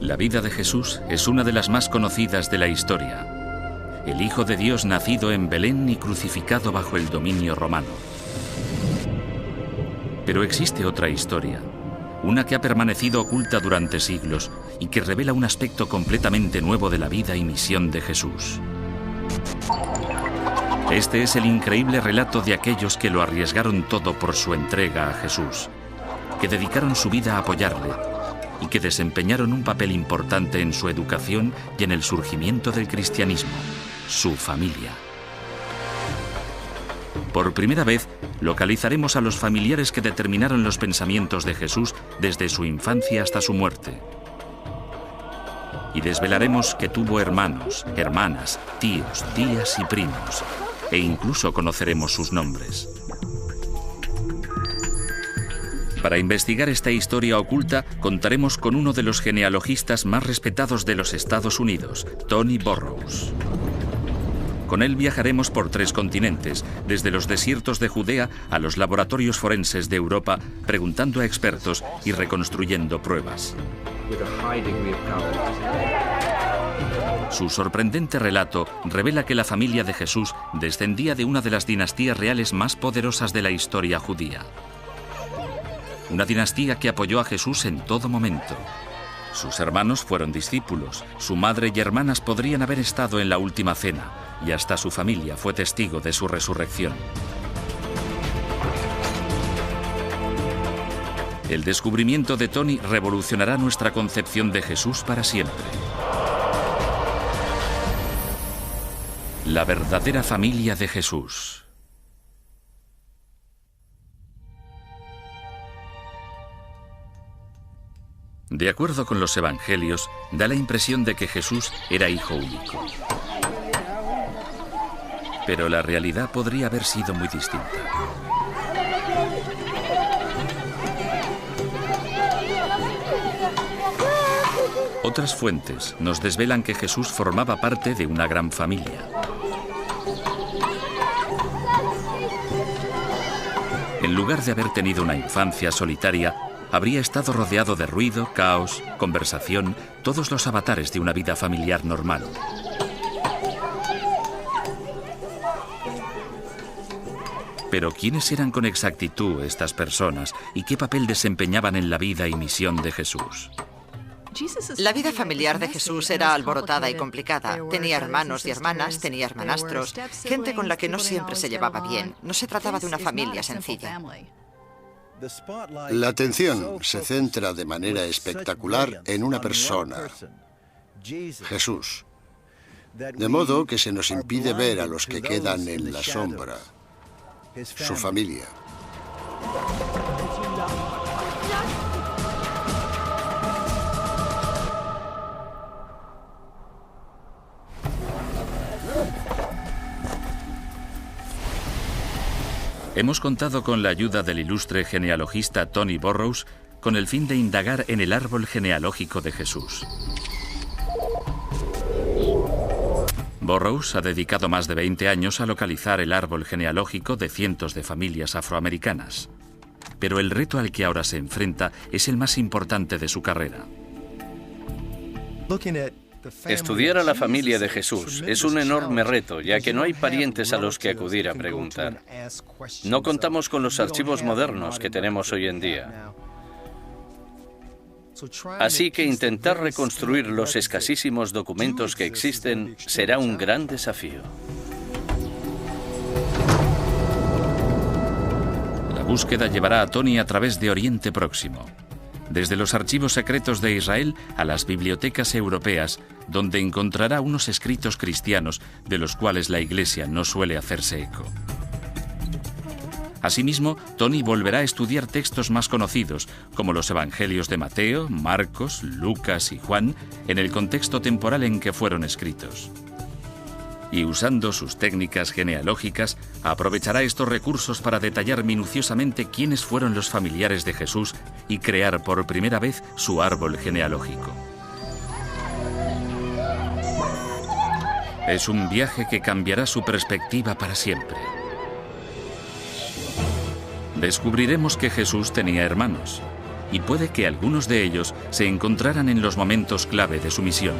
La vida de Jesús es una de las más conocidas de la historia. El Hijo de Dios nacido en Belén y crucificado bajo el dominio romano. Pero existe otra historia, una que ha permanecido oculta durante siglos y que revela un aspecto completamente nuevo de la vida y misión de Jesús. Este es el increíble relato de aquellos que lo arriesgaron todo por su entrega a Jesús, que dedicaron su vida a apoyarle y que desempeñaron un papel importante en su educación y en el surgimiento del cristianismo, su familia. Por primera vez, localizaremos a los familiares que determinaron los pensamientos de Jesús desde su infancia hasta su muerte. Y desvelaremos que tuvo hermanos, hermanas, tíos, tías y primos, e incluso conoceremos sus nombres. Para investigar esta historia oculta, contaremos con uno de los genealogistas más respetados de los Estados Unidos, Tony Burrows. Con él viajaremos por 3 continentes, desde los desiertos de Judea a los laboratorios forenses de Europa, preguntando a expertos y reconstruyendo pruebas. Su sorprendente relato revela que la familia de Jesús descendía de una de las dinastías reales más poderosas de la historia judía. Una dinastía que apoyó a Jesús en todo momento. Sus hermanos fueron discípulos, su madre y hermanas podrían haber estado en la última cena, y hasta su familia fue testigo de su resurrección. El descubrimiento de Tony revolucionará nuestra concepción de Jesús para siempre. La verdadera familia de Jesús. De acuerdo con los evangelios, da la impresión de que Jesús era hijo único. Pero la realidad podría haber sido muy distinta. Otras fuentes nos desvelan que Jesús formaba parte de una gran familia. En lugar de haber tenido una infancia solitaria, habría estado rodeado de ruido, caos, conversación, todos los avatares de una vida familiar normal. Pero ¿quiénes eran con exactitud estas personas y qué papel desempeñaban en la vida y misión de Jesús? La vida familiar de Jesús era alborotada y complicada. Tenía hermanos y hermanas, tenía hermanastros, gente con la que no siempre se llevaba bien. No se trataba de una familia sencilla. La atención se centra de manera espectacular en una persona, Jesús, de modo que se nos impide ver a los que quedan en la sombra, su familia. Hemos contado con la ayuda del ilustre genealogista Tony Burrows con el fin de indagar en el árbol genealógico de Jesús. Burrows ha dedicado más de 20 años a localizar el árbol genealógico de cientos de familias afroamericanas. Pero el reto al que ahora se enfrenta es el más importante de su carrera. Estudiar a la familia de Jesús es un enorme reto, ya que no hay parientes a los que acudir a preguntar. No contamos con los archivos modernos que tenemos hoy en día. Así que intentar reconstruir los escasísimos documentos que existen será un gran desafío. La búsqueda llevará a Tony a través de Oriente Próximo. Desde los archivos secretos de Israel a las bibliotecas europeas, donde encontrará unos escritos cristianos de los cuales la Iglesia no suele hacerse eco. Asimismo, Tony volverá a estudiar textos más conocidos, como los Evangelios de Mateo, Marcos, Lucas y Juan, en el contexto temporal en que fueron escritos. Y usando sus técnicas genealógicas, aprovechará estos recursos para detallar minuciosamente quiénes fueron los familiares de Jesús y crear por primera vez su árbol genealógico. Es un viaje que cambiará su perspectiva para siempre. Descubriremos que Jesús tenía hermanos, y puede que algunos de ellos se encontraran en los momentos clave de su misión.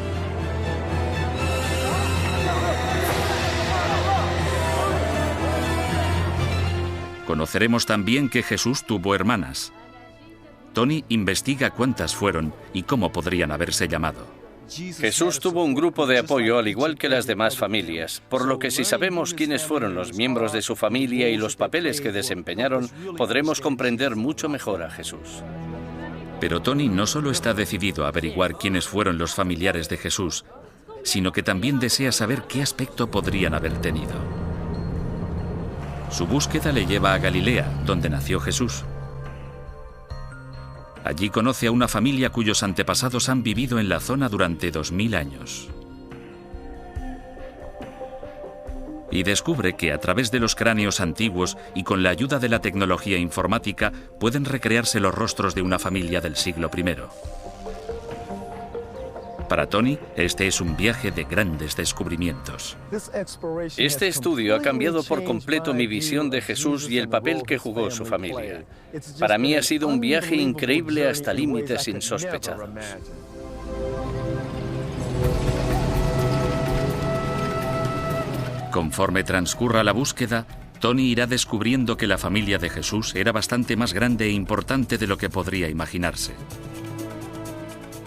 Conoceremos también que Jesús tuvo hermanas. Tony investiga cuántas fueron y cómo podrían haberse llamado. Jesús tuvo un grupo de apoyo al igual que las demás familias, por lo que si sabemos quiénes fueron los miembros de su familia y los papeles que desempeñaron, podremos comprender mucho mejor a Jesús. Pero Tony no solo está decidido a averiguar quiénes fueron los familiares de Jesús, sino que también desea saber qué aspecto podrían haber tenido. Su búsqueda le lleva a Galilea, donde nació Jesús. Allí conoce a una familia cuyos antepasados han vivido en la zona durante 2000 años. Y descubre que a través de los cráneos antiguos y con la ayuda de la tecnología informática pueden recrearse los rostros de una familia del siglo I. Para Tony, este es un viaje de grandes descubrimientos. Este estudio ha cambiado por completo mi visión de Jesús y el papel que jugó su familia. Para mí ha sido un viaje increíble hasta límites insospechados. Conforme transcurra la búsqueda, Tony irá descubriendo que la familia de Jesús era bastante más grande e importante de lo que podría imaginarse.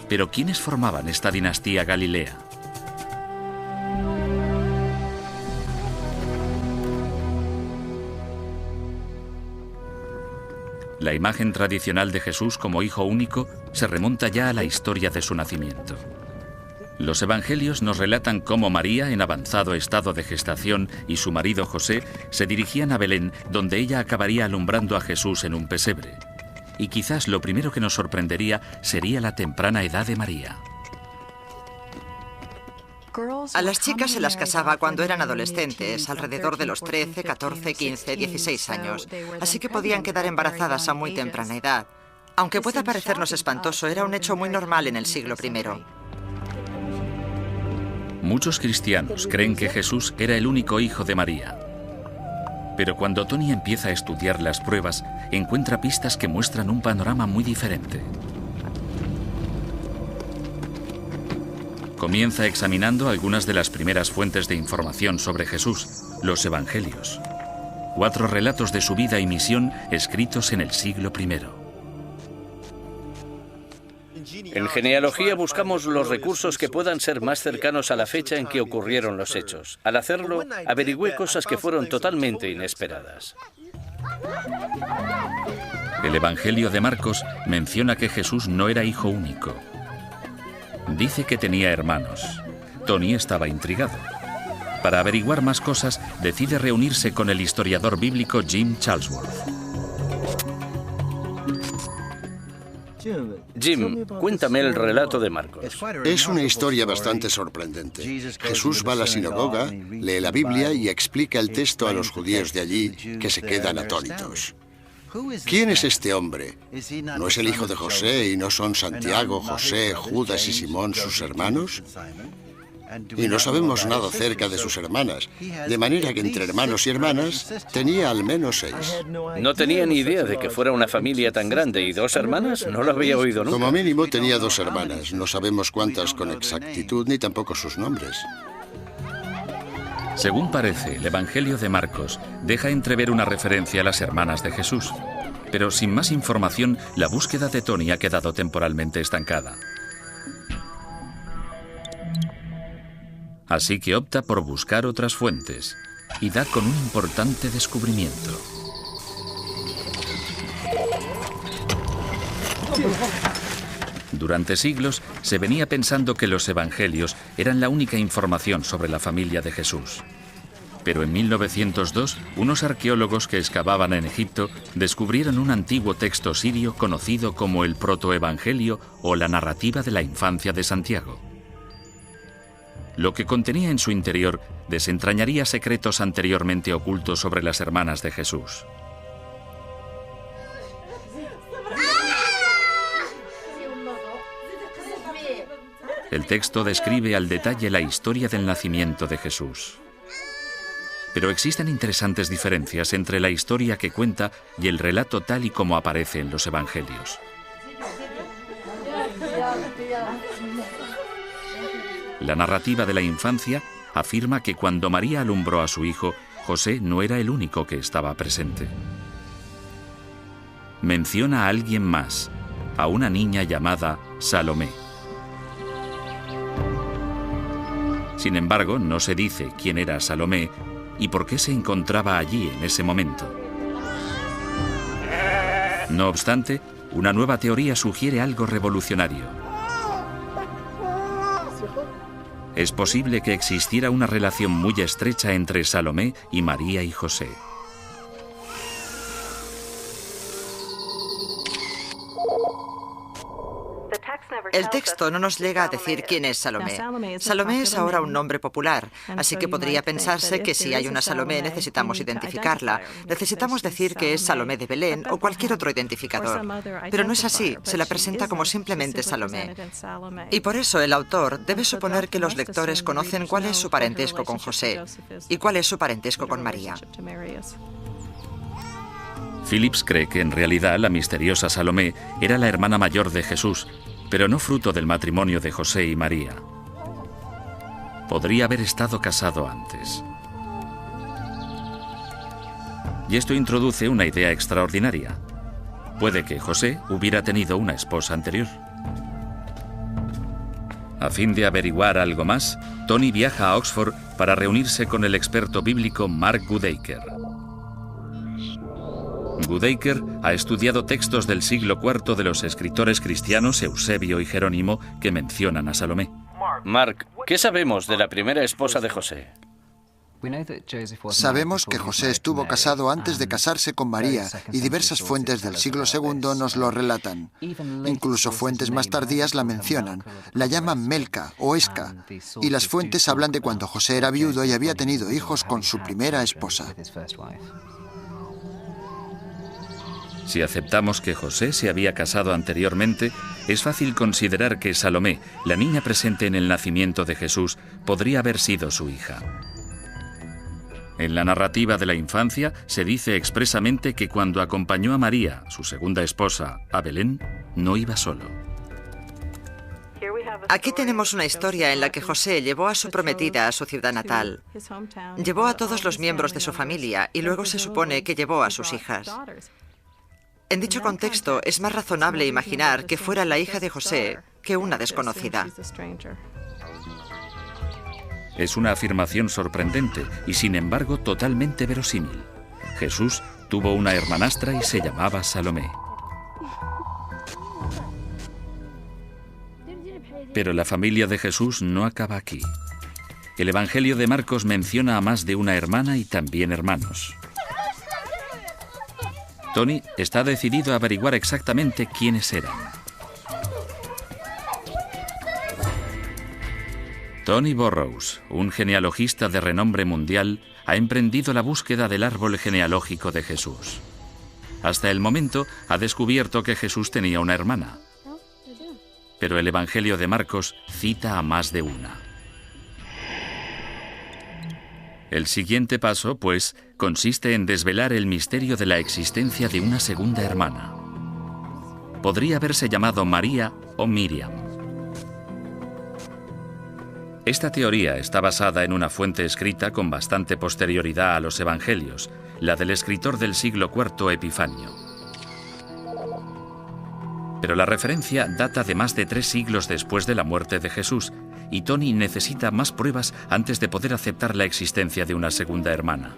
Pero ¿quiénes formaban esta dinastía galilea? La imagen tradicional de Jesús como hijo único se remonta ya a la historia de su nacimiento. Los evangelios nos relatan cómo María, en avanzado estado de gestación, y su marido José se dirigían a Belén, donde ella acabaría alumbrando a Jesús en un pesebre. Y quizás lo primero que nos sorprendería sería la temprana edad de María. A las chicas se las casaba cuando eran adolescentes, alrededor de los 13, 14, 15, 16 años. Así que podían quedar embarazadas a muy temprana edad. Aunque pueda parecernos espantoso, era un hecho muy normal en el siglo I. Muchos cristianos creen que Jesús era el único hijo de María. Pero cuando Tony empieza a estudiar las pruebas, encuentra pistas que muestran un panorama muy diferente. Comienza examinando algunas de las primeras fuentes de información sobre Jesús, los Evangelios. 4 relatos de su vida y misión escritos en el siglo I. En genealogía buscamos los recursos que puedan ser más cercanos a la fecha en que ocurrieron los hechos. Al hacerlo, averigüé cosas que fueron totalmente inesperadas. El Evangelio de Marcos menciona que Jesús no era hijo único. Dice que tenía hermanos. Tony estaba intrigado. Para averiguar más cosas, decide reunirse con el historiador bíblico Jim Charlesworth. Jim, cuéntame el relato de Marcos. Es una historia bastante sorprendente. Jesús va a la sinagoga, lee la Biblia y explica el texto a los judíos de allí, que se quedan atónitos. ¿Quién es este hombre? ¿No es el hijo de José y no son Santiago, José, Judas y Simón sus hermanos? Y no sabemos nada acerca de sus hermanas, de manera que entre hermanos y hermanas tenía al menos 6. No tenía ni idea de que fuera una familia tan grande. ¿Y 2 hermanas? No lo había oído nunca. Como mínimo tenía 2 hermanas. No sabemos cuántas con exactitud ni tampoco sus nombres. Según parece, el Evangelio de Marcos deja entrever una referencia a las hermanas de Jesús. Pero sin más información, la búsqueda de Tony ha quedado temporalmente estancada. Así que opta por buscar otras fuentes y da con un importante descubrimiento. Durante siglos se venía pensando que los evangelios eran la única información sobre la familia de Jesús. Pero en 1902, unos arqueólogos que excavaban en Egipto descubrieron un antiguo texto sirio conocido como el protoevangelio o la narrativa de la infancia de Santiago. Lo que contenía en su interior desentrañaría secretos anteriormente ocultos sobre las hermanas de Jesús. El texto describe al detalle la historia del nacimiento de Jesús. Pero existen interesantes diferencias entre la historia que cuenta y el relato tal y como aparece en los evangelios. La narrativa de la infancia afirma que cuando María alumbró a su hijo, José no era el único que estaba presente. Menciona a alguien más, a una niña llamada Salomé. Sin embargo, no se dice quién era Salomé y por qué se encontraba allí en ese momento. No obstante, una nueva teoría sugiere algo revolucionario. Es posible que existiera una relación muy estrecha entre Salomé y María y José. El texto no nos llega a decir quién es Salomé. Salomé es ahora un nombre popular, así que podría pensarse que si hay una Salomé necesitamos identificarla. Necesitamos decir que es Salomé de Belén o cualquier otro identificador. Pero no es así, se la presenta como simplemente Salomé. Y por eso el autor debe suponer que los lectores conocen cuál es su parentesco con José y cuál es su parentesco con María. Phillips cree que en realidad la misteriosa Salomé era la hermana mayor de Jesús, pero no fruto del matrimonio de José y María. Podría haber estado casado antes. Y esto introduce una idea extraordinaria. Puede que José hubiera tenido una esposa anterior. A fin de averiguar algo más, Tony viaja a Oxford para reunirse con el experto bíblico Mark Goodacre. Goodacre ha estudiado textos del siglo IV de los escritores cristianos Eusebio y Jerónimo que mencionan a Salomé. Mark, ¿qué sabemos de la primera esposa de José? Sabemos que José estuvo casado antes de casarse con María y diversas fuentes del siglo II nos lo relatan. Incluso fuentes más tardías la mencionan, la llaman Melca o Esca, y las fuentes hablan de cuando José era viudo y había tenido hijos con su primera esposa. Si aceptamos que José se había casado anteriormente, es fácil considerar que Salomé, la niña presente en el nacimiento de Jesús, podría haber sido su hija. En la narrativa de la infancia se dice expresamente que cuando acompañó a María, su segunda esposa, a Belén, no iba solo. Aquí tenemos una historia en la que José llevó a su prometida a su ciudad natal. Llevó a todos los miembros de su familia y luego se supone que llevó a sus hijas. En dicho contexto, es más razonable imaginar que fuera la hija de José que una desconocida. Es una afirmación sorprendente y, sin embargo, totalmente verosímil. Jesús tuvo una hermanastra y se llamaba Salomé. Pero la familia de Jesús no acaba aquí. El Evangelio de Marcos menciona a más de una hermana y también hermanos. Tony está decidido a averiguar exactamente quiénes eran. Tony Burrows, un genealogista de renombre mundial, ha emprendido la búsqueda del árbol genealógico de Jesús. Hasta el momento ha descubierto que Jesús tenía una hermana. Pero el Evangelio de Marcos cita a más de una. El siguiente paso, pues, consiste en desvelar el misterio de la existencia de una segunda hermana. Podría haberse llamado María o Miriam. Esta teoría está basada en una fuente escrita con bastante posterioridad a los evangelios, la del escritor del siglo IV Epifanio. Pero la referencia data de más de 3 siglos después de la muerte de Jesús, y Tony necesita más pruebas antes de poder aceptar la existencia de una segunda hermana.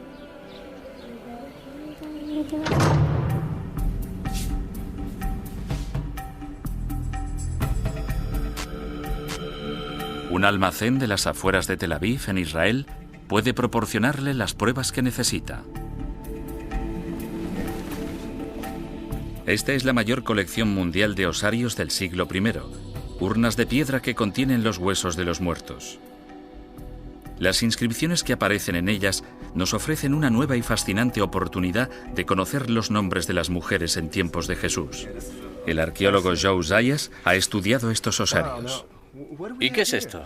Un almacén de las afueras de Tel Aviv, en Israel, puede proporcionarle las pruebas que necesita. Esta es la mayor colección mundial de osarios del siglo I, urnas de piedra que contienen los huesos de los muertos. Las inscripciones que aparecen en ellas nos ofrecen una nueva y fascinante oportunidad de conocer los nombres de las mujeres en tiempos de Jesús. El arqueólogo Joe Zayas ha estudiado estos osarios. ¿Y qué es esto?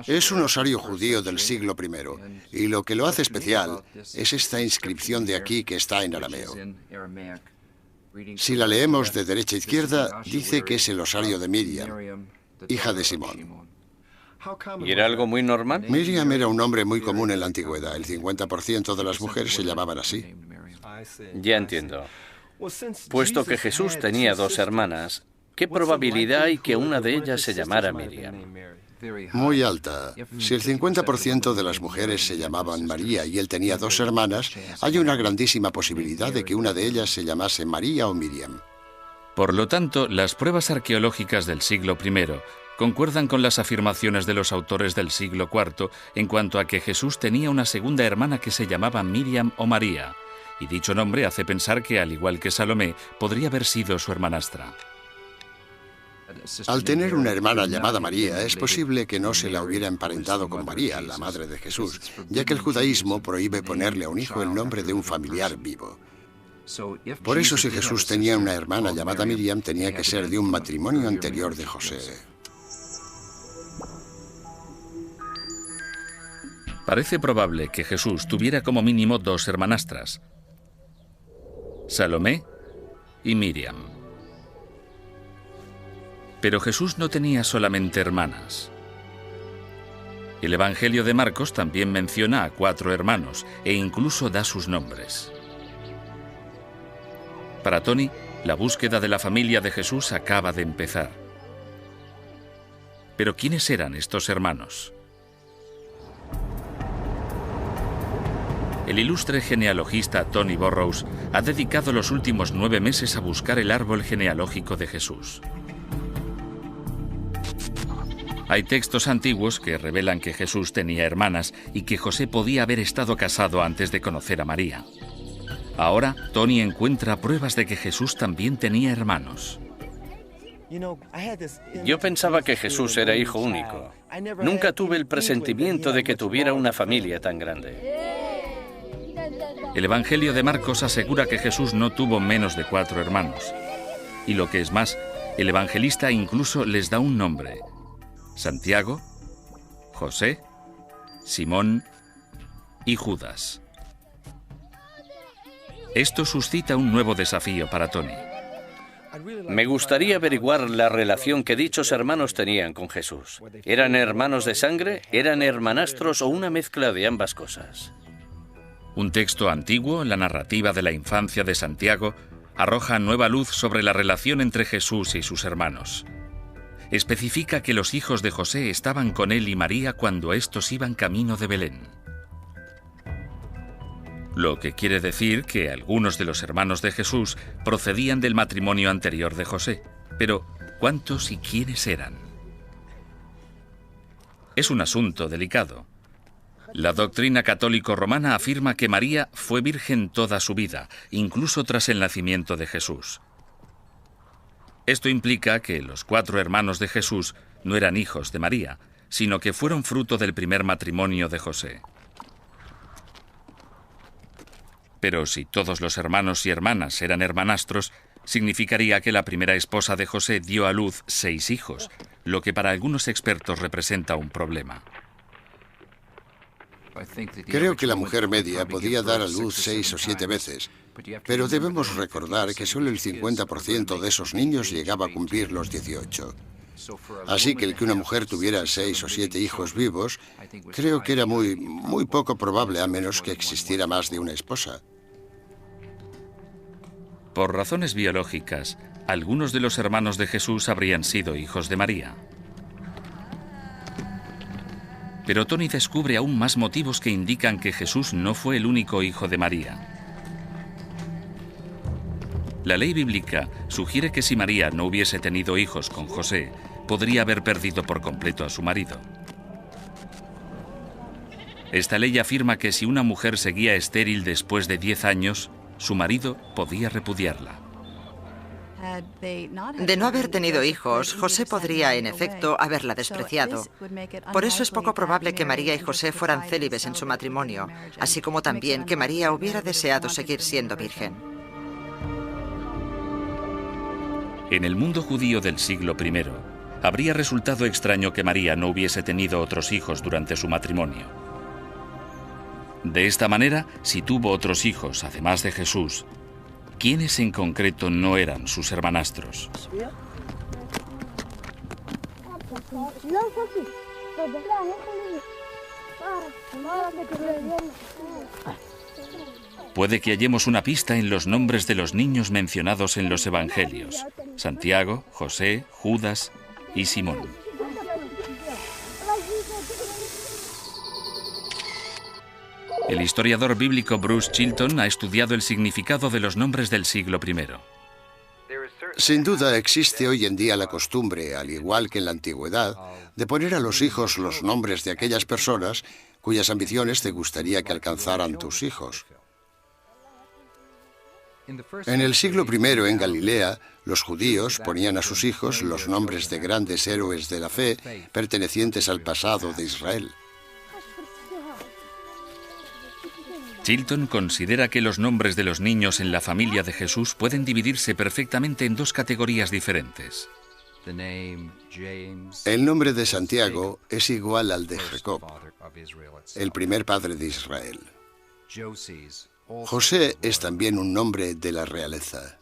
Es un osario judío del siglo I, y lo que lo hace especial es esta inscripción de aquí que está en arameo. Si la leemos de derecha a izquierda, dice que es el osario de Miriam, hija de Simón. ¿Y era algo muy normal? Miriam era un nombre muy común en la antigüedad. El 50% de las mujeres se llamaban así. Ya entiendo. Puesto que Jesús tenía dos hermanas, ¿qué probabilidad hay que una de ellas se llamara Miriam? Muy alta. Si el 50% de las mujeres se llamaban María y él tenía dos hermanas, hay una grandísima posibilidad de que una de ellas se llamase María o Miriam. Por lo tanto, las pruebas arqueológicas del siglo I concuerdan con las afirmaciones de los autores del siglo IV en cuanto a que Jesús tenía una segunda hermana que se llamaba Miriam o María, y dicho nombre hace pensar que, al igual que Salomé, podría haber sido su hermanastra. Al tener una hermana llamada María, es posible que no se la hubiera emparentado con María, la madre de Jesús, ya que el judaísmo prohíbe ponerle a un hijo el nombre de un familiar vivo. Por eso, si Jesús tenía una hermana llamada Miriam, tenía que ser de un matrimonio anterior de José. Parece probable que Jesús tuviera como mínimo dos hermanastras, Salomé y Miriam. Pero Jesús no tenía solamente hermanas. El Evangelio de Marcos también menciona a 4 hermanos e incluso da sus nombres. Para Tony, la búsqueda de la familia de Jesús acaba de empezar. Pero ¿quiénes eran estos hermanos? El ilustre genealogista Tony Burrows ha dedicado los últimos 9 meses a buscar el árbol genealógico de Jesús. Hay textos antiguos que revelan que Jesús tenía hermanas y que José podía haber estado casado antes de conocer a María. Ahora, Tony encuentra pruebas de que Jesús también tenía hermanos. Yo pensaba que Jesús era hijo único. Nunca tuve el presentimiento de que tuviera una familia tan grande. El Evangelio de Marcos asegura que Jesús no tuvo menos de 4 hermanos. Y lo que es más, el evangelista incluso les da un nombre: Santiago, José, Simón y Judas. Esto suscita un nuevo desafío para Tony. Me gustaría averiguar la relación que dichos hermanos tenían con Jesús. ¿Eran hermanos de sangre? ¿Eran hermanastros o una mezcla de ambas cosas? Un texto antiguo, la narrativa de la infancia de Santiago, arroja nueva luz sobre la relación entre Jesús y sus hermanos. Especifica que los hijos de José estaban con él y María cuando éstos iban camino de Belén. Lo que quiere decir que algunos de los hermanos de Jesús procedían del matrimonio anterior de José. Pero, ¿cuántos y quiénes eran? Es un asunto delicado. La doctrina católico-romana afirma que María fue virgen toda su vida, incluso tras el nacimiento de Jesús. Esto implica que los 4 hermanos de Jesús no eran hijos de María, sino que fueron fruto del primer matrimonio de José. Pero si todos los hermanos y hermanas eran hermanastros, significaría que la primera esposa de José dio a luz 6 hijos, lo que para algunos expertos representa un problema. Creo que la mujer media podía dar a luz 6 o 7 veces, pero debemos recordar que solo el 50% de esos niños llegaba a cumplir los 18. Así que el que una mujer tuviera 6 o 7 hijos vivos, creo que era muy poco probable, a menos que existiera más de una esposa. Por razones biológicas, algunos de los hermanos de Jesús habrían sido hijos de María. Pero Tony descubre aún más motivos que indican que Jesús no fue el único hijo de María. La ley bíblica sugiere que si María no hubiese tenido hijos con José, podría haber perdido por completo a su marido. Esta ley afirma que si una mujer seguía estéril después de 10 años, su marido podía repudiarla. De no haber tenido hijos, José podría, en efecto, haberla despreciado. Por eso es poco probable que María y José fueran célibes en su matrimonio, así como también que María hubiera deseado seguir siendo virgen. En el mundo judío del siglo I, habría resultado extraño que María no hubiese tenido otros hijos durante su matrimonio. De esta manera, si tuvo otros hijos, además de Jesús, ¿quiénes en concreto no eran sus hermanastros? Puede que hallemos una pista en los nombres de los niños mencionados en los evangelios: Santiago, José, Judas y Simón. El historiador bíblico Bruce Chilton ha estudiado el significado de los nombres del siglo I. Sin duda existe hoy en día la costumbre, al igual que en la antigüedad, de poner a los hijos los nombres de aquellas personas cuyas ambiciones te gustaría que alcanzaran tus hijos. En el siglo I en Galilea, los judíos ponían a sus hijos los nombres de grandes héroes de la fe pertenecientes al pasado de Israel. Chilton considera que los nombres de los niños en la familia de Jesús pueden dividirse perfectamente en dos categorías diferentes. El nombre de Santiago es igual al de Jacob, el primer padre de Israel. José es también un nombre de la realeza.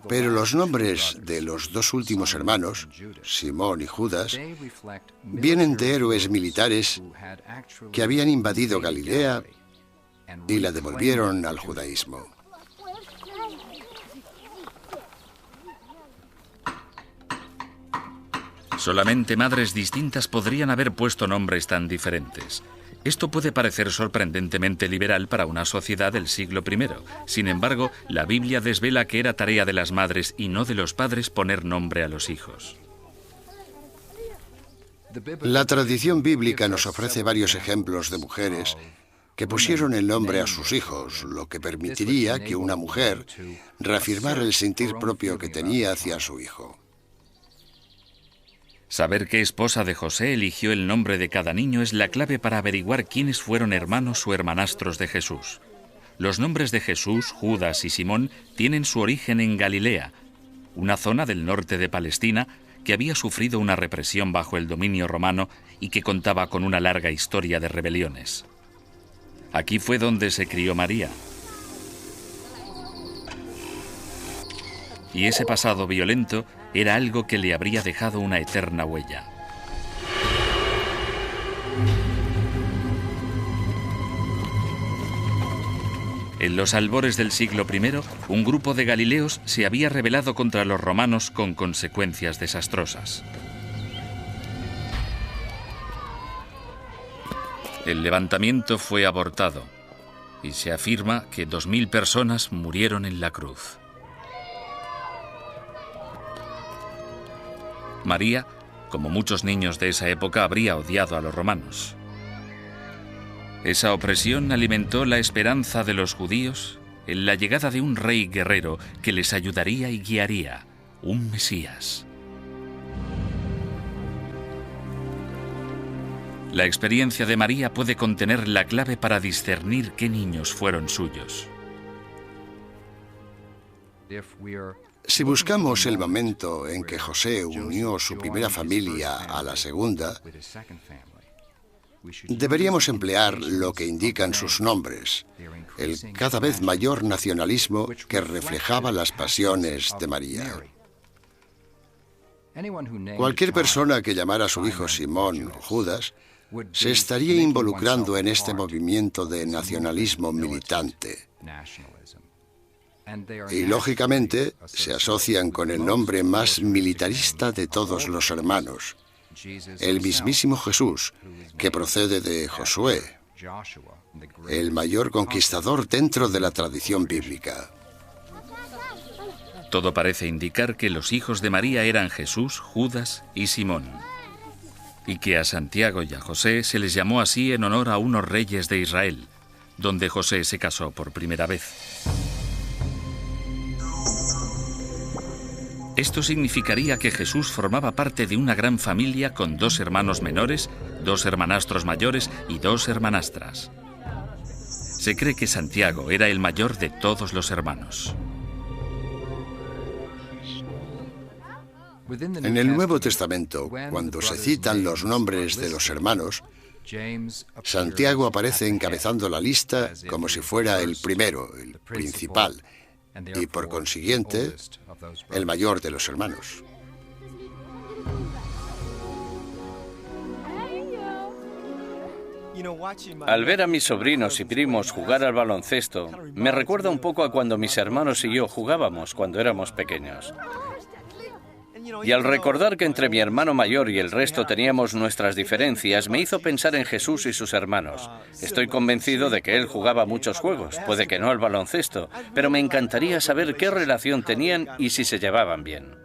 Pero los nombres de los dos últimos hermanos, Simón y Judas, vienen de héroes militares que habían invadido Galilea y la devolvieron al judaísmo. Solamente madres distintas podrían haber puesto nombres tan diferentes. Esto puede parecer sorprendentemente liberal para una sociedad del siglo I. Sin embargo, la Biblia desvela que era tarea de las madres y no de los padres poner nombre a los hijos. La tradición bíblica nos ofrece varios ejemplos de mujeres que pusieron el nombre a sus hijos, lo que permitiría que una mujer reafirmara el sentir propio que tenía hacia su hijo. Saber qué esposa de José eligió el nombre de cada niño es la clave para averiguar quiénes fueron hermanos o hermanastros de Jesús. Los nombres de Jesús, Judas y Simón tienen su origen en Galilea, una zona del norte de Palestina que había sufrido una represión bajo el dominio romano y que contaba con una larga historia de rebeliones. Aquí fue donde se crió María. Y ese pasado violento era algo que le habría dejado una eterna huella. En los albores del siglo I, un grupo de galileos se había rebelado contra los romanos con consecuencias desastrosas. El levantamiento fue abortado y se afirma que 2000 personas murieron en la cruz. María, como muchos niños de esa época, habría odiado a los romanos. Esa opresión alimentó la esperanza de los judíos en la llegada de un rey guerrero que les ayudaría y guiaría, un Mesías. La experiencia de María puede contener la clave para discernir qué niños fueron suyos. Si buscamos el momento en que José unió su primera familia a la segunda, deberíamos emplear lo que indican sus nombres, el cada vez mayor nacionalismo que reflejaba las pasiones de María. Cualquier persona que llamara a su hijo Simón o Judas se estaría involucrando en este movimiento de nacionalismo militante. Y lógicamente se asocian con el nombre más militarista de todos los hermanos, el mismísimo Jesús, que procede de Josué, el mayor conquistador dentro de la tradición bíblica. Todo parece indicar que los hijos de María eran Jesús, Judas y Simón, y que a Santiago y a José se les llamó así en honor a unos reyes de Israel, donde José se casó por primera vez. Esto significaría que Jesús formaba parte de una gran familia con 2 hermanos menores, 2 hermanastros mayores y 2 hermanastras. Se cree que Santiago era el mayor de todos los hermanos. En el Nuevo Testamento, cuando se citan los nombres de los hermanos, Santiago aparece encabezando la lista como si fuera el primero, el principal, y por consiguiente, el mayor de los hermanos. Al ver a mis sobrinos y primos jugar al baloncesto, me recuerda un poco a cuando mis hermanos y yo jugábamos cuando éramos pequeños. Y al recordar que entre mi hermano mayor y el resto teníamos nuestras diferencias, me hizo pensar en Jesús y sus hermanos. Estoy convencido de que él jugaba muchos juegos, puede que no al baloncesto, pero me encantaría saber qué relación tenían y si se llevaban bien.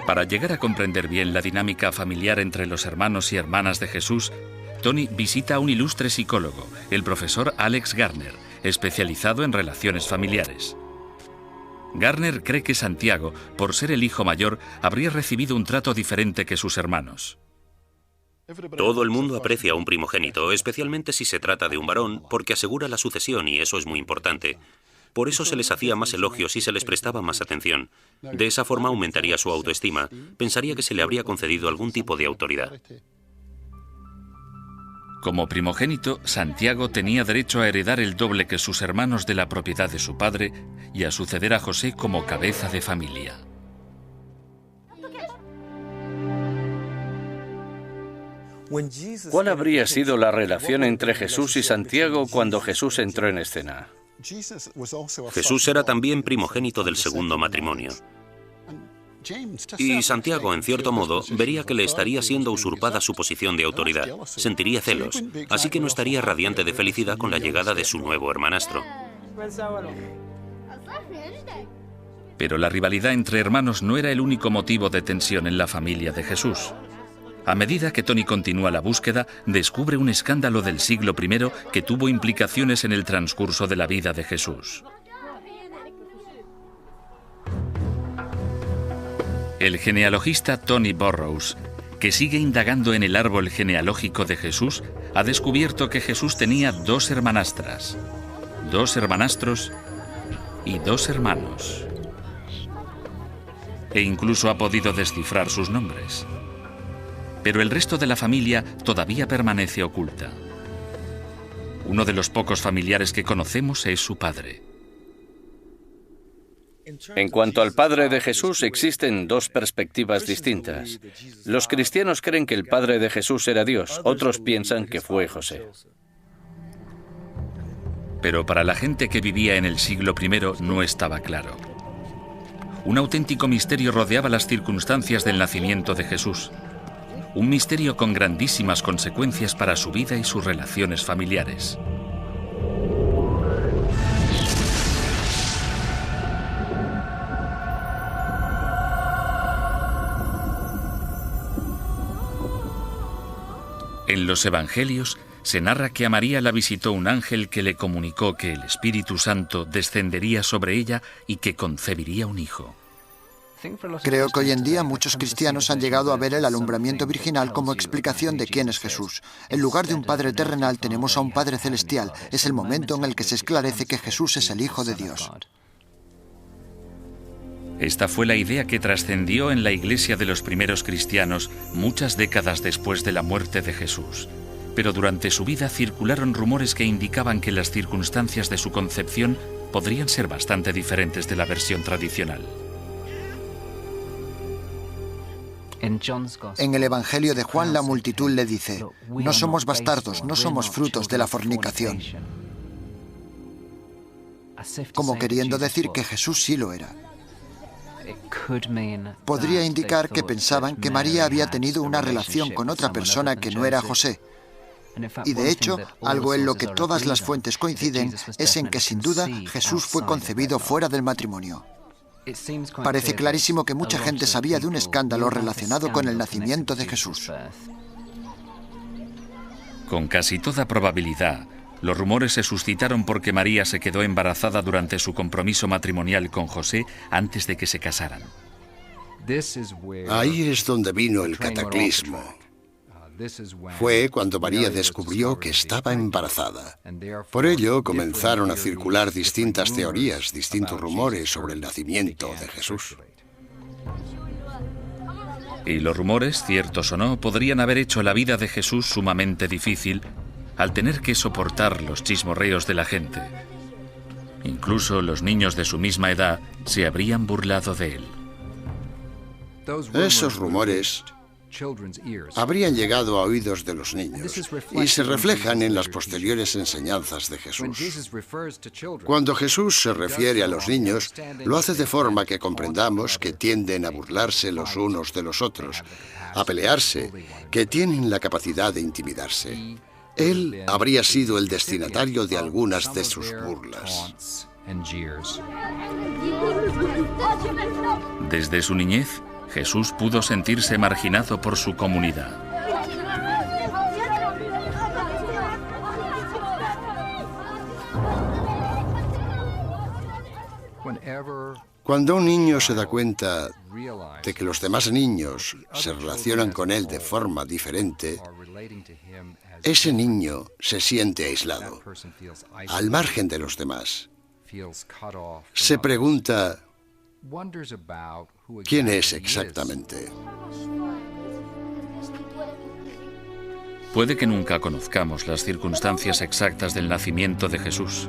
Para llegar a comprender bien la dinámica familiar entre los hermanos y hermanas de Jesús, Tony visita a un ilustre psicólogo, el profesor Alex Garner, especializado en relaciones familiares. Garner cree que Santiago, por ser el hijo mayor, habría recibido un trato diferente que sus hermanos. Todo el mundo aprecia a un primogénito, especialmente si se trata de un varón, porque asegura la sucesión y eso es muy importante. Por eso se les hacía más elogios y se les prestaba más atención. De esa forma aumentaría su autoestima. Pensaría que se le habría concedido algún tipo de autoridad. Como primogénito, Santiago tenía derecho a heredar el doble que sus hermanos de la propiedad de su padre y a suceder a José como cabeza de familia. ¿Cuál habría sido la relación entre Jesús y Santiago cuando Jesús entró en escena? Jesús era también primogénito del segundo matrimonio. Y Santiago, en cierto modo, vería que le estaría siendo usurpada su posición de autoridad. Sentiría celos, así que no estaría radiante de felicidad con la llegada de su nuevo hermanastro. Pero la rivalidad entre hermanos no era el único motivo de tensión en la familia de Jesús. A medida que Tony continúa la búsqueda, descubre un escándalo del siglo I que tuvo implicaciones en el transcurso de la vida de Jesús. El genealogista Tony Burrows, que sigue indagando en el árbol genealógico de Jesús, ha descubierto que Jesús tenía 2 hermanastras, 2 hermanastros y 2 hermanos. E incluso ha podido descifrar sus nombres. Pero el resto de la familia todavía permanece oculta. Uno de los pocos familiares que conocemos es su padre. En cuanto al padre de Jesús, existen 2 perspectivas distintas. Los cristianos creen que el padre de Jesús era Dios, otros piensan que fue José. Pero para la gente que vivía en el siglo I no estaba claro. Un auténtico misterio rodeaba las circunstancias del nacimiento de Jesús. Un misterio con grandísimas consecuencias para su vida y sus relaciones familiares. En los Evangelios se narra que a María la visitó un ángel que le comunicó que el Espíritu Santo descendería sobre ella y que concebiría un hijo. Creo que hoy en día muchos cristianos han llegado a ver el alumbramiento virginal como explicación de quién es Jesús. En lugar de un Padre terrenal tenemos a un Padre celestial. Es el momento en el que se esclarece que Jesús es el Hijo de Dios. Esta fue la idea que trascendió en la iglesia de los primeros cristianos muchas décadas después de la muerte de Jesús. Pero durante su vida circularon rumores que indicaban que las circunstancias de su concepción podrían ser bastante diferentes de la versión tradicional. En el Evangelio de Juan la multitud le dice: no somos bastardos, no somos frutos de la fornicación. Como queriendo decir que Jesús sí lo era. Podría indicar que pensaban que María había tenido una relación con otra persona que no era José. Y de hecho, algo en lo que todas las fuentes coinciden es en que sin duda Jesús fue concebido fuera del matrimonio. Parece clarísimo que mucha gente sabía de un escándalo relacionado con el nacimiento de Jesús. Con casi toda probabilidad, los rumores se suscitaron porque María se quedó embarazada durante su compromiso matrimonial con José antes de que se casaran. Ahí es donde vino el cataclismo. Fue cuando María descubrió que estaba embarazada. Por ello comenzaron a circular distintas teorías, distintos rumores sobre el nacimiento de Jesús. Y los rumores, ciertos o no, podrían haber hecho la vida de Jesús sumamente difícil al tener que soportar los chismorreos de la gente. Incluso los niños de su misma edad se habrían burlado de él. Esos rumores habrían llegado a oídos de los niños y se reflejan en las posteriores enseñanzas de Jesús. Cuando Jesús se refiere a los niños, lo hace de forma que comprendamos que tienden a burlarse los unos de los otros, a pelearse, que tienen la capacidad de intimidarse. Él habría sido el destinatario de algunas de sus burlas. Desde su niñez, Jesús pudo sentirse marginado por su comunidad. Cuando un niño se da cuenta de que los demás niños se relacionan con él de forma diferente, ese niño se siente aislado, al margen de los demás. Se pregunta, ¿quién es exactamente? Puede que nunca conozcamos las circunstancias exactas del nacimiento de Jesús.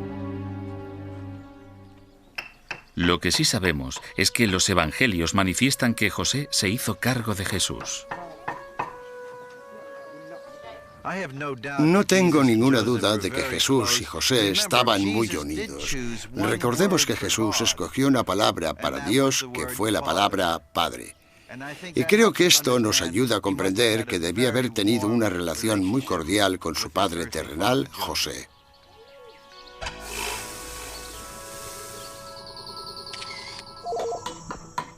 Lo que sí sabemos es que los evangelios manifiestan que José se hizo cargo de Jesús. No tengo ninguna duda de que Jesús y José estaban muy unidos. Recordemos que Jesús escogió una palabra para Dios que fue la palabra Padre. Y creo que esto nos ayuda a comprender que debía haber tenido una relación muy cordial con su padre terrenal, José.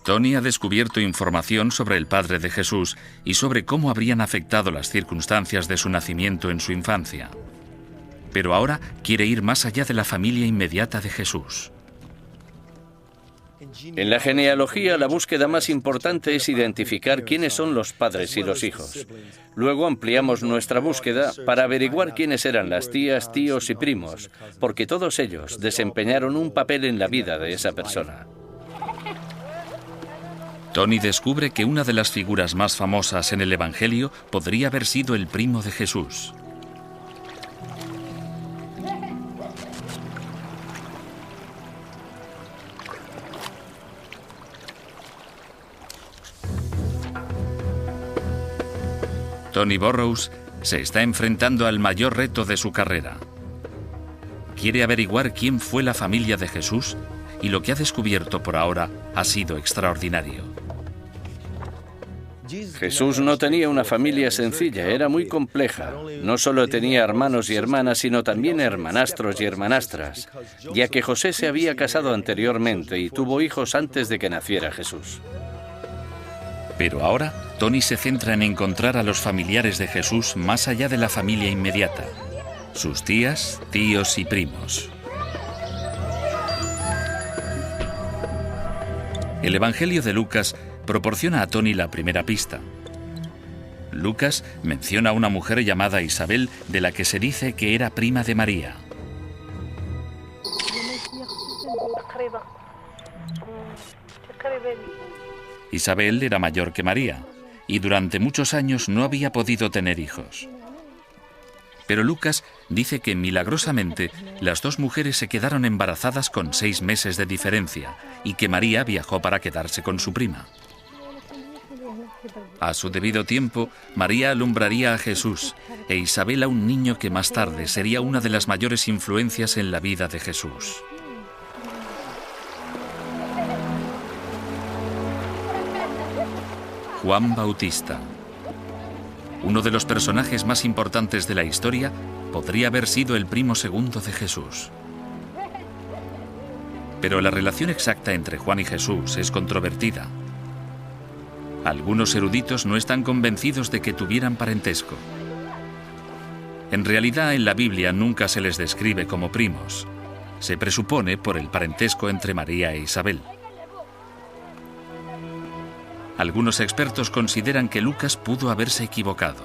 Tony ha descubierto información sobre el padre de Jesús y sobre cómo habrían afectado las circunstancias de su nacimiento en su infancia. Pero ahora quiere ir más allá de la familia inmediata de Jesús. En la genealogía, la búsqueda más importante es identificar quiénes son los padres y los hijos. Luego ampliamos nuestra búsqueda para averiguar quiénes eran las tías, tíos y primos, porque todos ellos desempeñaron un papel en la vida de esa persona. Tony descubre que una de las figuras más famosas en el Evangelio podría haber sido el primo de Jesús. Tony Burrows se está enfrentando al mayor reto de su carrera. Quiere averiguar quién fue la familia de Jesús y lo que ha descubierto por ahora ha sido extraordinario. Jesús no tenía una familia sencilla, era muy compleja. No solo tenía hermanos y hermanas, sino también hermanastros y hermanastras, ya que José se había casado anteriormente y tuvo hijos antes de que naciera Jesús. Pero ahora, Tony se centra en encontrar a los familiares de Jesús más allá de la familia inmediata, sus tías, tíos y primos. El Evangelio de Lucas proporciona a Tony la primera pista. Lucas menciona a una mujer llamada Isabel, de la que se dice que era prima de María. Isabel era mayor que María y durante muchos años no había podido tener hijos. Pero Lucas dice que milagrosamente las dos mujeres se quedaron embarazadas con 6 meses de diferencia y que María viajó para quedarse con su prima. A su debido tiempo, María alumbraría a Jesús e Isabel a un niño que más tarde sería una de las mayores influencias en la vida de Jesús. Juan Bautista. Uno de los personajes más importantes de la historia, podría haber sido el primo segundo de Jesús. Pero la relación exacta entre Juan y Jesús es controvertida. Algunos eruditos no están convencidos de que tuvieran parentesco. En realidad, en la Biblia nunca se les describe como primos. Se presupone por el parentesco entre María e Isabel. Algunos expertos consideran que Lucas pudo haberse equivocado.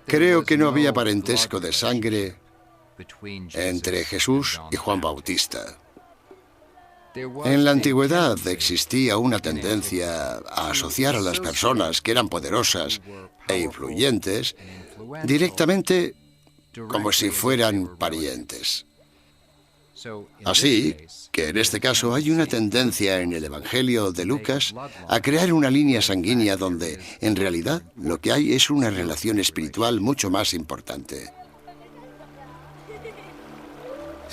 Creo que no había parentesco de sangre entre Jesús y Juan Bautista. En la antigüedad existía una tendencia a asociar a las personas que eran poderosas e influyentes directamente como si fueran parientes. Así que en este caso hay una tendencia en el Evangelio de Lucas a crear una línea sanguínea donde, en realidad, lo que hay es una relación espiritual mucho más importante.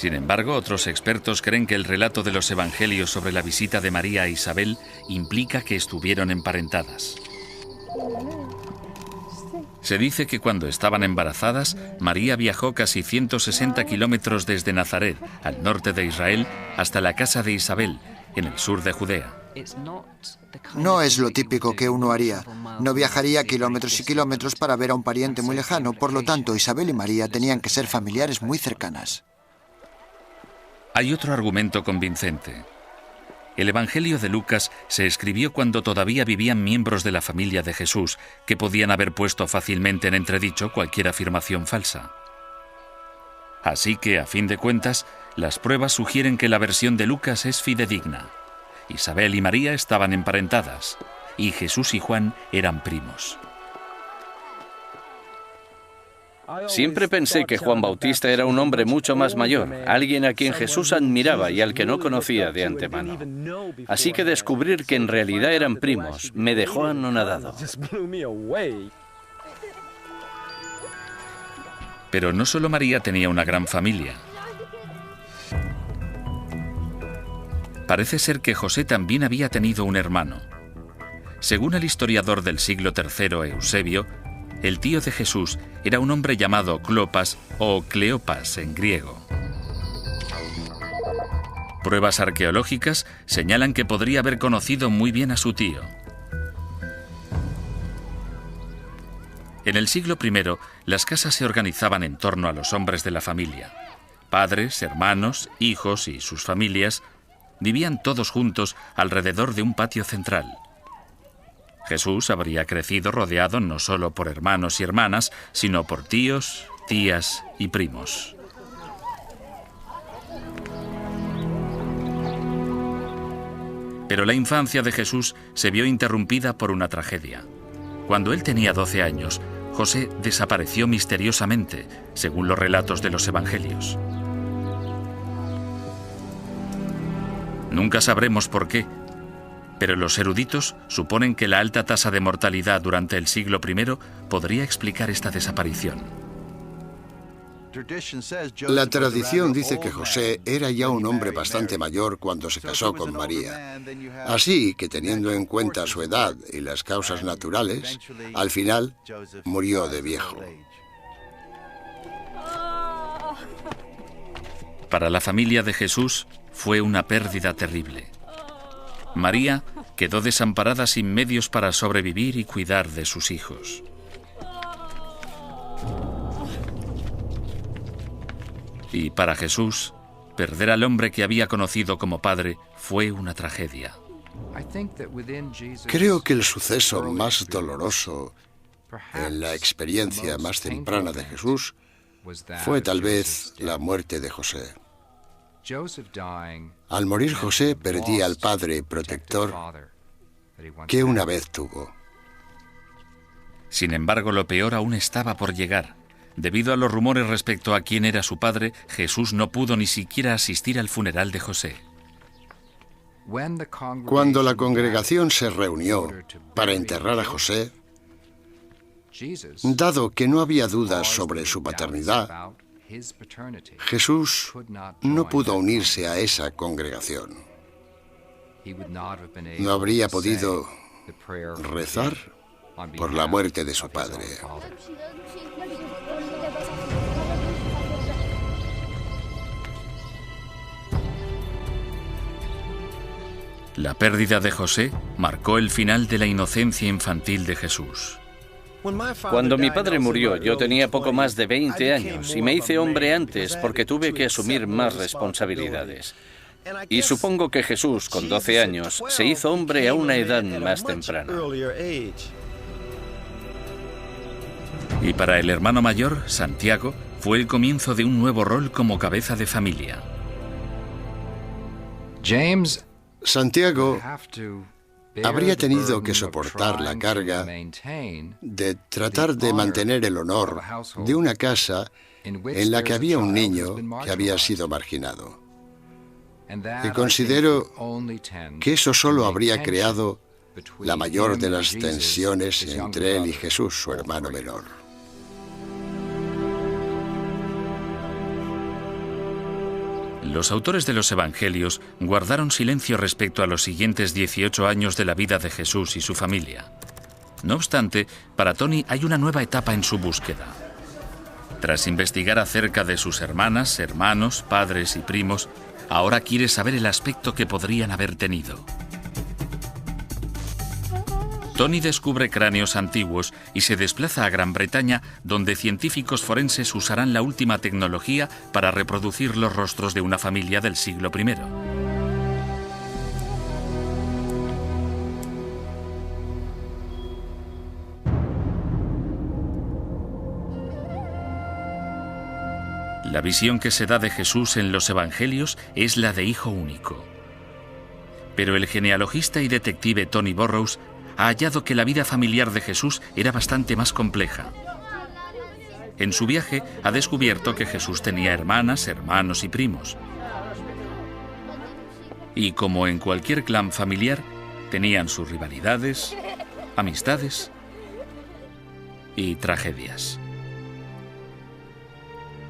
Sin embargo, otros expertos creen que el relato de los evangelios sobre la visita de María a Isabel implica que estuvieron emparentadas. Se dice que cuando estaban embarazadas, María viajó casi 160 kilómetros desde Nazaret, al norte de Israel, hasta la casa de Isabel, en el sur de Judea. No es lo típico que uno haría. No viajaría kilómetros y kilómetros para ver a un pariente muy lejano. Por lo tanto, Isabel y María tenían que ser familiares muy cercanas. Hay otro argumento convincente. El Evangelio de Lucas se escribió cuando todavía vivían miembros de la familia de Jesús, que podían haber puesto fácilmente en entredicho cualquier afirmación falsa. Así que, a fin de cuentas, las pruebas sugieren que la versión de Lucas es fidedigna. Isabel y María estaban emparentadas, y Jesús y Juan eran primos. Siempre pensé que Juan Bautista era un hombre mucho más mayor, alguien a quien Jesús admiraba y al que no conocía de antemano. Así que descubrir que en realidad eran primos me dejó anonadado. Pero no solo María tenía una gran familia. Parece ser que José también había tenido un hermano. Según el historiador del siglo III, Eusebio, el tío de Jesús era un hombre llamado Clopas o Cleopas en griego. Pruebas arqueológicas señalan que podría haber conocido muy bien a su tío. En el siglo I, las casas se organizaban en torno a los hombres de la familia. Padres, hermanos, hijos y sus familias vivían todos juntos alrededor de un patio central. Jesús habría crecido rodeado no solo por hermanos y hermanas, sino por tíos, tías y primos. Pero la infancia de Jesús se vio interrumpida por una tragedia. Cuando él tenía 12 años, José desapareció misteriosamente, según los relatos de los evangelios. Nunca sabremos por qué, pero los eruditos suponen que la alta tasa de mortalidad durante el siglo I podría explicar esta desaparición. La tradición dice que José era ya un hombre bastante mayor cuando se casó con María. Así que, teniendo en cuenta su edad y las causas naturales, al final murió de viejo. Para la familia de Jesús fue una pérdida terrible. María quedó desamparada sin medios para sobrevivir y cuidar de sus hijos. Y para Jesús, perder al hombre que había conocido como padre fue una tragedia. Creo que el suceso más doloroso en la experiencia más temprana de Jesús fue tal vez la muerte de José. Al morir José perdía al padre protector que una vez tuvo. Sin embargo, lo peor aún estaba por llegar. Debido a los rumores respecto a quién era su padre, Jesús no pudo ni siquiera asistir al funeral de José. Cuando la congregación se reunió para enterrar a José, dado que no había dudas sobre su paternidad, Jesús no pudo unirse a esa congregación. No habría podido rezar por la muerte de su padre. La pérdida de José marcó el final de la inocencia infantil de Jesús. Cuando mi padre murió, yo tenía poco más de 20 años y me hice hombre antes porque tuve que asumir más responsabilidades. Y supongo que Jesús, con 12 años, se hizo hombre a una edad más temprana. Y para el hermano mayor, Santiago, fue el comienzo de un nuevo rol como cabeza de familia. Santiago habría tenido que soportar la carga de tratar de mantener el honor de una casa en la que había un niño que había sido marginado. Y considero que eso solo habría creado la mayor de las tensiones entre él y Jesús, su hermano menor. Los autores de los Evangelios guardaron silencio respecto a los siguientes 18 años de la vida de Jesús y su familia. No obstante, para Tony hay una nueva etapa en su búsqueda. Tras investigar acerca de sus hermanas, hermanos, padres y primos, ahora quiere saber el aspecto que podrían haber tenido. Tony descubre cráneos antiguos y se desplaza a Gran Bretaña, donde científicos forenses usarán la última tecnología para reproducir los rostros de una familia del siglo I. La visión que se da de Jesús en los Evangelios es la de hijo único. Pero el genealogista y detective Tony Burrows ha hallado que la vida familiar de Jesús era bastante más compleja. En su viaje ha descubierto que Jesús tenía hermanas, hermanos y primos. Y como en cualquier clan familiar, tenían sus rivalidades, amistades y tragedias.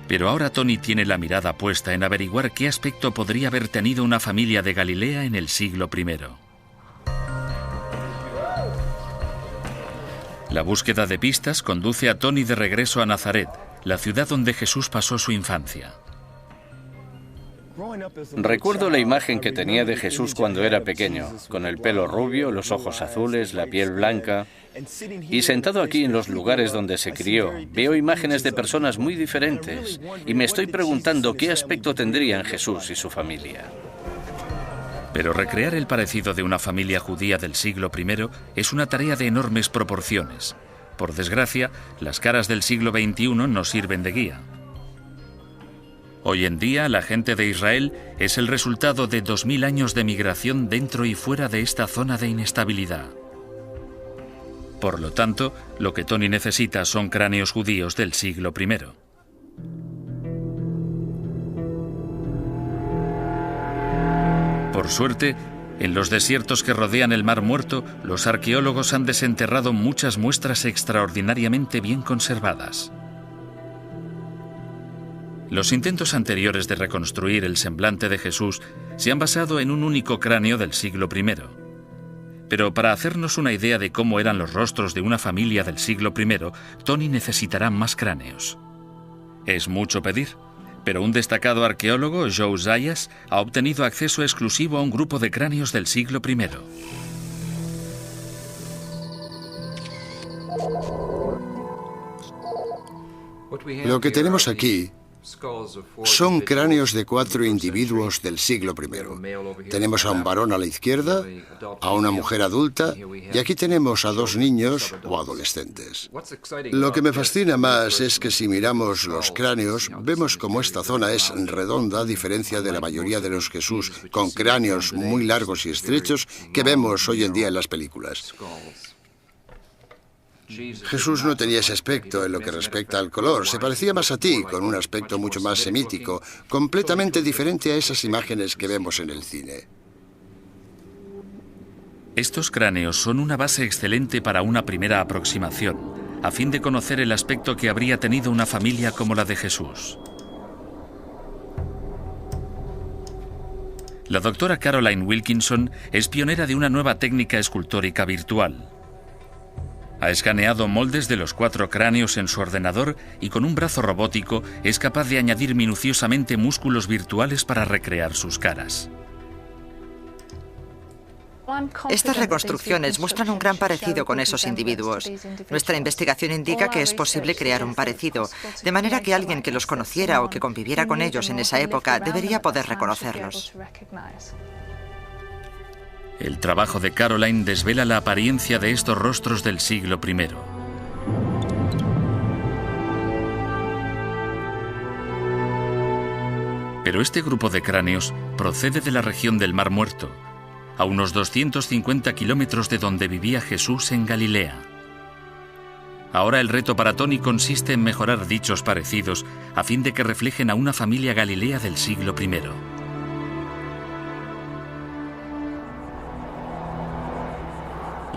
Pero ahora Tony tiene la mirada puesta en averiguar qué aspecto podría haber tenido una familia de Galilea en el siglo I. La búsqueda de pistas conduce a Tony de regreso a Nazaret, la ciudad donde Jesús pasó su infancia. Recuerdo la imagen que tenía de Jesús cuando era pequeño, con el pelo rubio, los ojos azules, la piel blanca. Y sentado aquí en los lugares donde se crió, veo imágenes de personas muy diferentes y me estoy preguntando qué aspecto tendrían Jesús y su familia. Pero recrear el parecido de una familia judía del siglo I es una tarea de enormes proporciones. Por desgracia, las caras del siglo XXI no sirven de guía. Hoy en día, la gente de Israel es el resultado de 2000 años de migración dentro y fuera de esta zona de inestabilidad. Por lo tanto, lo que Tony necesita son cráneos judíos del siglo I. Por suerte, en los desiertos que rodean el Mar Muerto, los arqueólogos han desenterrado muchas muestras extraordinariamente bien conservadas. Los intentos anteriores de reconstruir el semblante de Jesús se han basado en un único cráneo del siglo I. Pero para hacernos una idea de cómo eran los rostros de una familia del siglo I, Tony necesitará más cráneos. Es mucho pedir, pero un destacado arqueólogo, Joe Zayas, ha obtenido acceso exclusivo a un grupo de cráneos del siglo I. Lo que tenemos aquí son cráneos de 4 individuos del siglo I. Tenemos a un varón a la izquierda, a una mujer adulta y aquí tenemos a 2 niños o adolescentes. Lo que me fascina más es que si miramos los cráneos, vemos como esta zona es redonda, a diferencia de la mayoría de los Jesús con cráneos muy largos y estrechos que vemos hoy en día en las películas. Jesús no tenía ese aspecto en lo que respecta al color. Se parecía más a ti, con un aspecto mucho más semítico, completamente diferente a esas imágenes que vemos en el cine. Estos cráneos son una base excelente para una primera aproximación, a fin de conocer el aspecto que habría tenido una familia como la de Jesús. La doctora Caroline Wilkinson es pionera de una nueva técnica escultórica virtual. Ha escaneado moldes de los 4 cráneos en su ordenador y con un brazo robótico es capaz de añadir minuciosamente músculos virtuales para recrear sus caras. Estas reconstrucciones muestran un gran parecido con esos individuos. Nuestra investigación indica que es posible crear un parecido, de manera que alguien que los conociera o que conviviera con ellos en esa época debería poder reconocerlos. El trabajo de Caroline desvela la apariencia de estos rostros del siglo I. Pero este grupo de cráneos procede de la región del Mar Muerto, a unos 250 kilómetros de donde vivía Jesús en Galilea. Ahora el reto para Tony consiste en mejorar dichos parecidos a fin de que reflejen a una familia galilea del siglo I.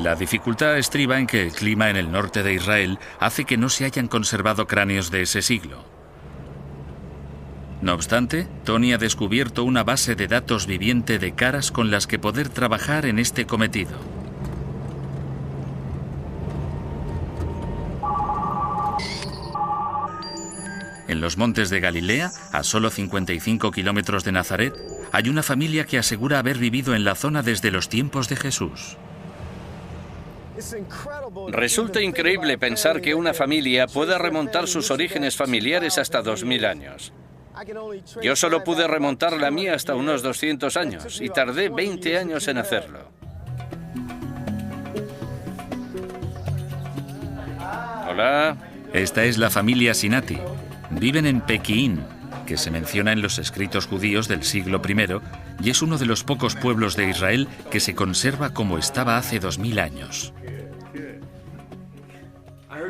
La dificultad estriba en que el clima en el norte de Israel hace que no se hayan conservado cráneos de ese siglo. No obstante, Tony ha descubierto una base de datos viviente de caras con las que poder trabajar en este cometido. En los montes de Galilea, a solo 55 kilómetros de Nazaret, hay una familia que asegura haber vivido en la zona desde los tiempos de Jesús. Resulta increíble pensar que una familia pueda remontar sus orígenes familiares hasta 2000 años. Yo solo pude remontar la mía hasta unos 200 años y tardé 20 años en hacerlo. Hola. Esta es la familia Sinati. Viven en Pequín, que se menciona en los escritos judíos del siglo I, y es uno de los pocos pueblos de Israel que se conserva como estaba hace 2000 años.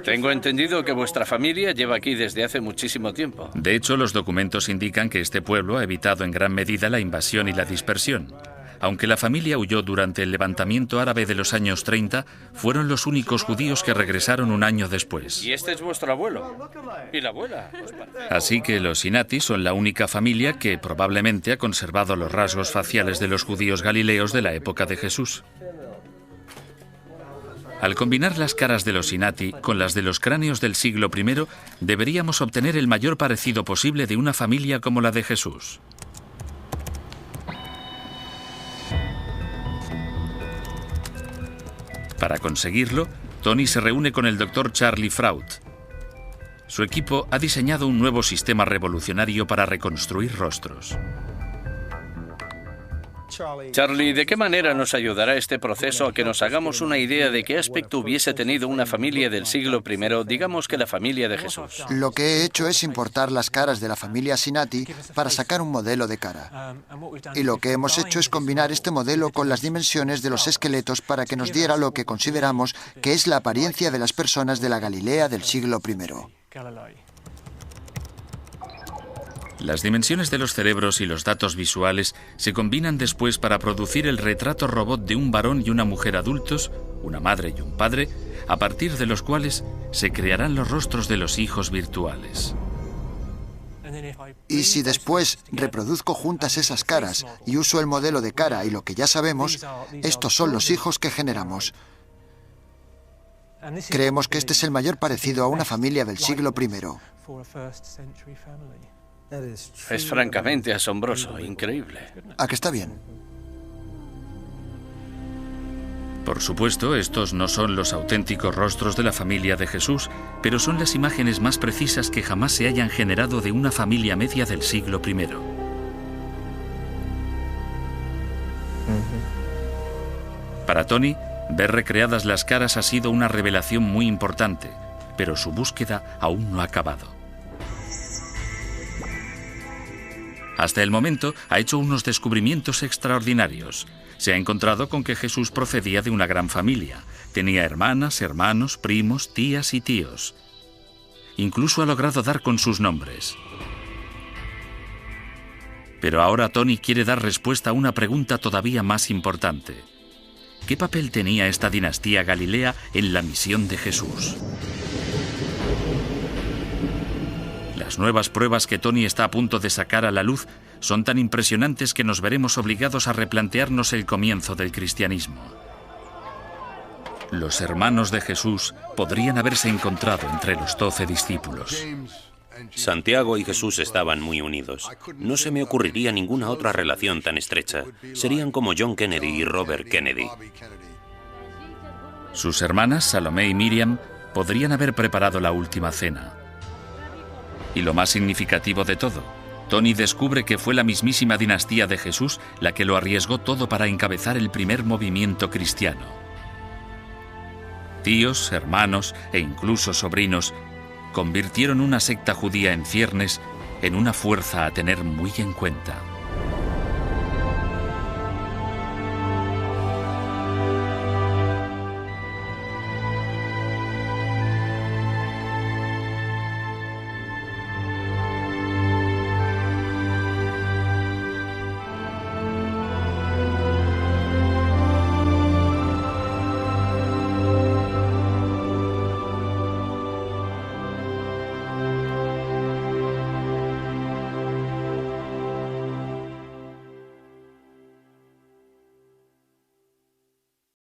Tengo entendido que vuestra familia lleva aquí desde hace muchísimo tiempo. De hecho, los documentos indican que este pueblo ha evitado en gran medida la invasión y la dispersión. Aunque la familia huyó durante el levantamiento árabe de los años 30, fueron los únicos judíos que regresaron un año después. ¿Y este es vuestro abuelo? ¿Y la abuela? Así que los Sinati son la única familia que probablemente ha conservado los rasgos faciales de los judíos galileos de la época de Jesús. Al combinar las caras de los Sinati con las de los cráneos del siglo I, deberíamos obtener el mayor parecido posible de una familia como la de Jesús. Para conseguirlo, Tony se reúne con el Dr. Charlie Fraud. Su equipo ha diseñado un nuevo sistema revolucionario para reconstruir rostros. Charlie, ¿de qué manera nos ayudará este proceso a que nos hagamos una idea de qué aspecto hubiese tenido una familia del siglo I, digamos que la familia de Jesús? Lo que he hecho es importar las caras de la familia Sinati para sacar un modelo de cara. Y lo que hemos hecho es combinar este modelo con las dimensiones de los esqueletos para que nos diera lo que consideramos que es la apariencia de las personas de la Galilea del siglo I. Las dimensiones de los cerebros y los datos visuales se combinan después para producir el retrato robot de un varón y una mujer adultos, una madre y un padre, a partir de los cuales se crearán los rostros de los hijos virtuales. Y si después reproduzco juntas esas caras y uso el modelo de cara y lo que ya sabemos, estos son los hijos que generamos. Creemos que este es el mayor parecido a una familia del siglo I. Es francamente asombroso, increíble. ¿A que está bien? Por supuesto, estos no son los auténticos rostros de la familia de Jesús, pero son las imágenes más precisas que jamás se hayan generado de una familia media del siglo I. Para Tony, ver recreadas las caras ha sido una revelación muy importante, pero su búsqueda aún no ha acabado. Hasta el momento ha hecho unos descubrimientos extraordinarios. Se ha encontrado con que Jesús procedía de una gran familia. Tenía hermanas, hermanos, primos, tías y tíos. Incluso ha logrado dar con sus nombres. Pero ahora Tony quiere dar respuesta a una pregunta todavía más importante. ¿Qué papel tenía esta dinastía galilea en la misión de Jesús? Las nuevas pruebas que Tony está a punto de sacar a la luz son tan impresionantes que nos veremos obligados a replantearnos el comienzo del cristianismo. Los hermanos de Jesús podrían haberse encontrado entre los 12 discípulos. Santiago y Jesús estaban muy unidos. No se me ocurriría ninguna otra relación tan estrecha. Serían como John Kennedy y Robert Kennedy. Sus hermanas, Salomé y Miriam, podrían haber preparado la última cena. Y lo más significativo de todo, Tony descubre que fue la mismísima dinastía de Jesús la que lo arriesgó todo para encabezar el primer movimiento cristiano. Tíos, hermanos e incluso sobrinos convirtieron una secta judía en ciernes en una fuerza a tener muy en cuenta.